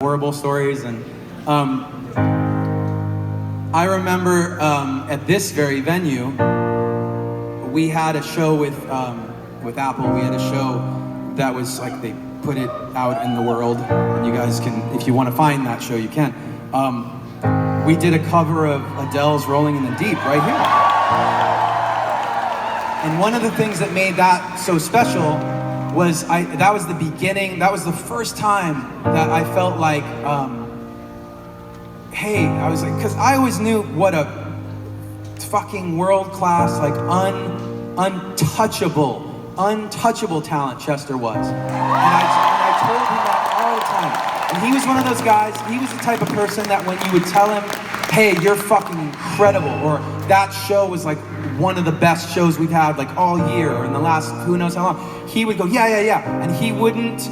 horrible stories. And I remember at this very venue, we had a show with Apple. We had a show that was like, they put it out in the world, and you guys can, if you want to find that show, you can. We did a cover of Adele's Rolling in the Deep right here. And one of the things that made that so special was that was the beginning, that was the first time that I felt like, hey, I was like, because I always knew what a fucking world-class, like untouchable talent Chester was. And I told him that all the time. And he was one of those guys, he was the type of person that when you would tell him, hey, you're fucking incredible, or that show was like one of the best shows we've had like all year, or in the last who knows how long, he would go, yeah. And he wouldn't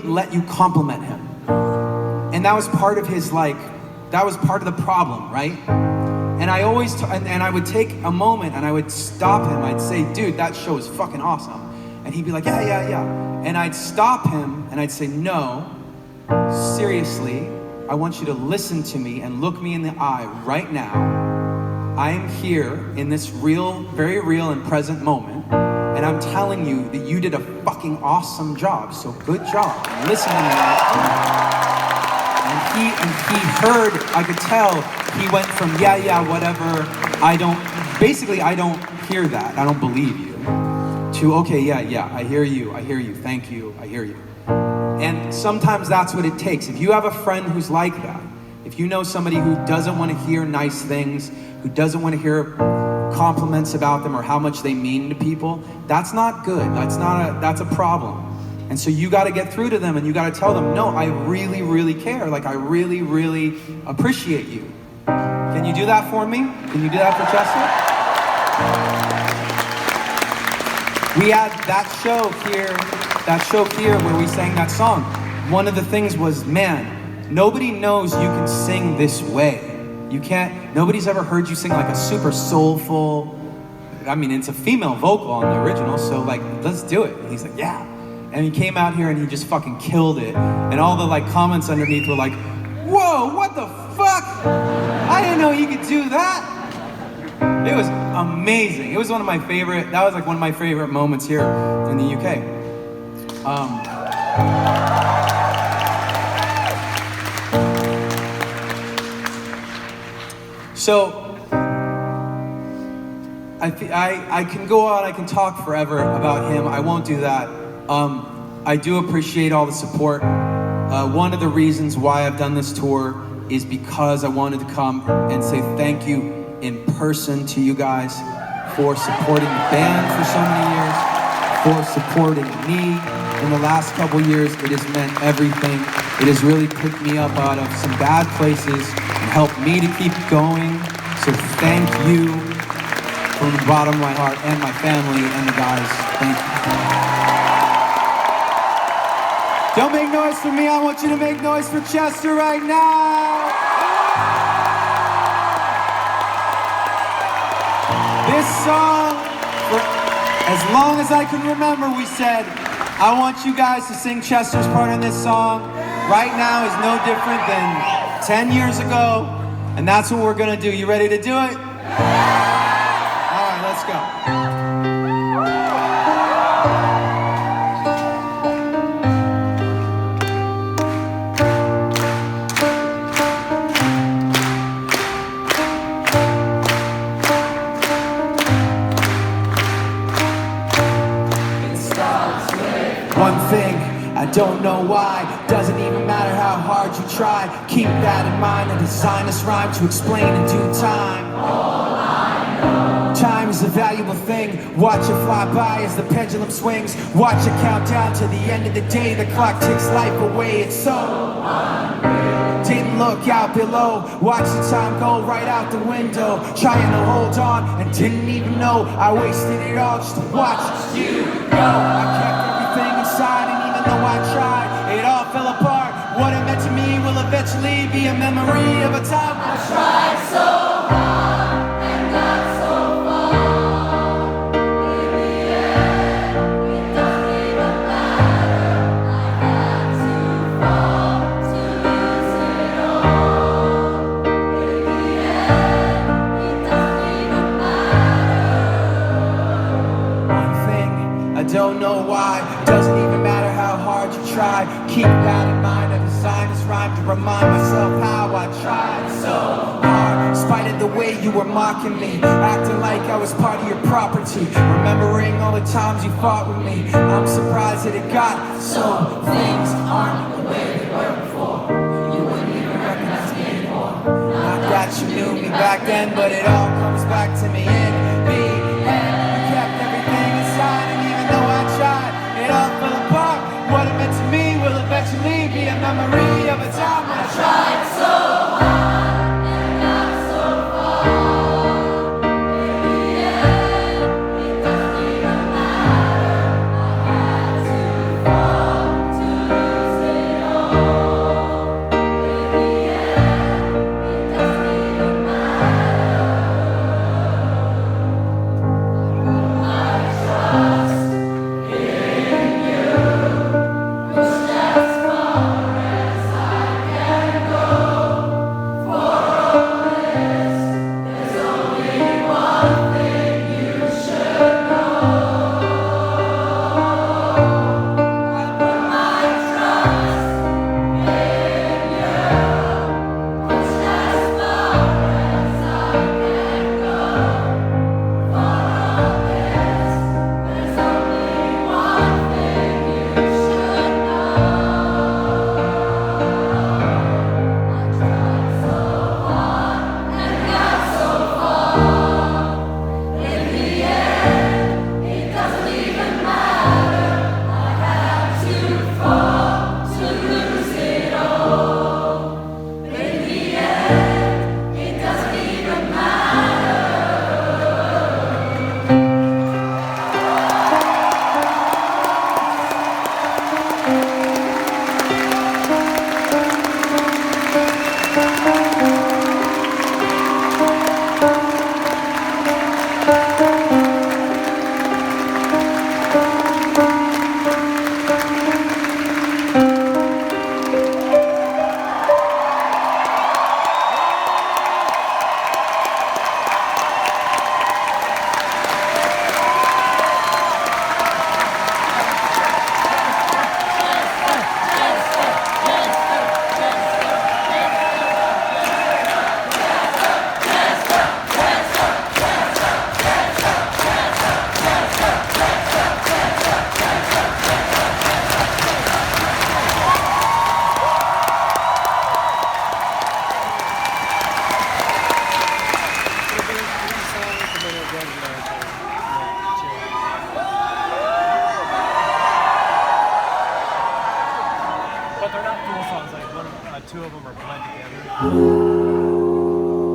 let you compliment him. And that was part of his, like, that was part of the problem, right? And I always, and I would take a moment and I would stop him. I'd say, dude, that show is fucking awesome. And he'd be like, yeah. And I'd stop him and I'd say, no, seriously, I want you to listen to me and look me in the eye right now. I am here in this real, very real and present moment. And I'm telling you that you did a fucking awesome job. So good job. Listen to me. And he heard, I could tell, he went from yeah, whatever, I don't hear that, I don't believe you, to okay, yeah, I hear you, thank you, I hear you. And sometimes that's what it takes. If you have a friend who's like that, if you know somebody who doesn't want to hear nice things, who doesn't want to hear compliments about them or how much they mean to people, that's not good, that's a problem. And so you got to get through to them and you got to tell them, no, I really, really care. Like, I really, really appreciate you. Can you do that for me? Can you do that for Chester? We had that show here where we sang that song. One of the things was, man, nobody knows you can sing this way. Nobody's ever heard you sing like a super soulful, I mean, it's a female vocal on the original, so like, let's do it. And he's like, yeah. And he came out here and he just fucking killed it. And all the like comments underneath were like, whoa, what the fuck? I didn't know you could do that. It was amazing. It was that was like one of my favorite moments here in the UK. So, I can go on, I can talk forever about him. I won't do that. I do appreciate all the support. One of the reasons why I've done this tour is because I wanted to come and say thank you in person to you guys for supporting the band for so many years, for supporting me in the last couple years. It has meant everything. It has really picked me up out of some bad places and helped me to keep going. So thank you from the bottom of my heart, and my family and the guys. Thank you. Don't make noise for me, I want you to make noise for Chester right now! This song, for as long as I can remember, we said, I want you guys to sing Chester's part in this song. Right now is no different than 10 years ago, and that's what we're gonna do. You ready to do it? All right, let's go. One thing, I don't know why, doesn't even matter how hard you try. Keep that in mind and design this rhyme to explain in due time. All I know. Time is a valuable thing. Watch it fly by as the pendulum swings. Watch it count down to the end of the day. The clock takes life away, it's so unreal. Didn't look out below, watch the time go right out the window. Trying to hold on and didn't even know I wasted it all just to watch you go. I kept everything inside, and even though I tried, it all fell apart. What it meant to me will eventually be a memory of a time I tried so hard and got so far. In the end, it doesn't even matter. I had to fall to remind myself how I tried so hard, in spite of the way you were mocking me, acting like I was part of your property, remembering all the times you fought with me. I'm surprised that it got so. Things aren't the way they were before. You wouldn't even recognize me anymore. Not that you knew me back then, but it all comes back to me in the end. You kept everything inside, and even though I tried, it all fell apart. What it meant to me will eventually be a memory of a time when I tried so hard and got so far. In the end, it doesn't even matter. I had to fall to lose it all. In the end, it doesn't even matter. I trust in you. Push as far as I can go. For all this, there's only one thing you should know. I put my trust in you. Push as far as I can go. For all this, there's only one thing you should know. I tried so hard and got so far. In the end, it doesn't even matter. I had to fall to lose it all. In the end, it doesn't even matter. But they're not dual songs, like two of them are blend together.